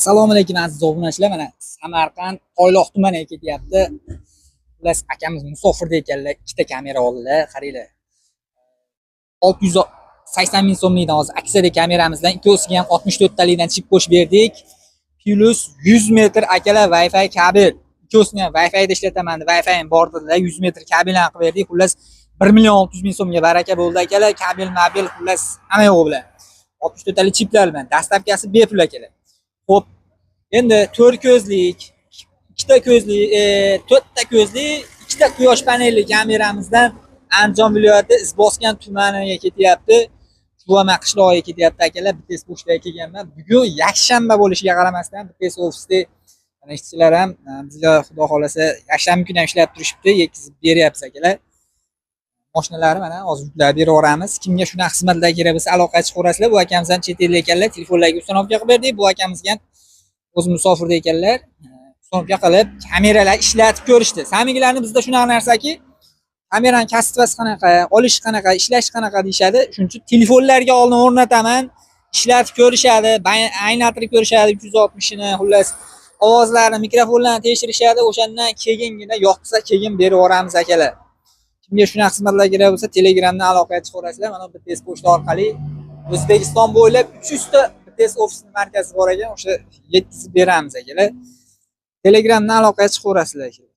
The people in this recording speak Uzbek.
Assalomu alaykum aziz obunachilar. Mana Samarqand Qoyloq tumaniga ketyapti. Xullas akamiz musofirda ekanlar. Ikkita kamera oldilar. Qaranglar. 680 ming so'mlikdan hozir aksiyada kameramizdan ikkosiga ham 64 talikdan chip qo'shib berdik. Plus 100 metr akalar Wi-Fi kabel. Ikkosini ham Wi-Fi da ishlataman deb Wi-Fi ham bor dedilar. 100 metr kabel ham qilib berdik. Xullas 1 million 600 ming so'mga baraka bo'ldi akalar. Kabel, mobil xullas hamma yo'q bilan. 64 talik chiplar bilan. Dastavkasi bepul akalar. Xo'p, endi 4 ko'zlik, 2 ta ko'zlik, 4 ta ko'zlik, 2 ta quyosh panelli kameramizdan Andijon viloyati Izboskan tumaniga ketyapti. Shuama qishlog'iga ketyapti akalar. Bittasi pochtaga kelganman. Bugun yakshanba bo'lishiga qaramasdan bittasi ofisda mana ishchilar ham bizga xudo xolasa yakshanba kuni ham ishlab turishibdi. Yetkazib beryapmiz akalar. Mashinalari mana hozir yuklab beraveramiz. Kimga shunaqa xizmatlar kerak bo'lsa aloqa chiqaverasizlar. Bu akamiz ham chet elda ekanlar. Telefonlarga uстановка qilib berdik. Bu akamizga ham o'z musofirda ekanlar. Uстановка qilib kameralar ishlatib ko'rishdi. Samigilarni bizda shunaqa narsaki, kamerani kastvasi qanaqa, olish qanaqa, ishlash qanaqa deyshadi. Shuning uchun telefonlarga oldin o'rnataman, ishlatib ko'rishadi, aylantirib ko'rishadi 360 ni, xullas ovozlarni, mikrofonlarni tekshirishadi. O'shandan keyingina yoqsa keyin berib yuboramiz akalar. Kimga shunaqa xizmatlar kerak bo'lsa, Telegramdan aloqaga chiqaverasizlar. Mana bu tez pochta orqali O'zbekiston bo'ylab 300 ta tez ofisni markazi bor ekan, o'sha yetkazib beramiz akalar. Telegramdan aloqaga chiqaverasizlar.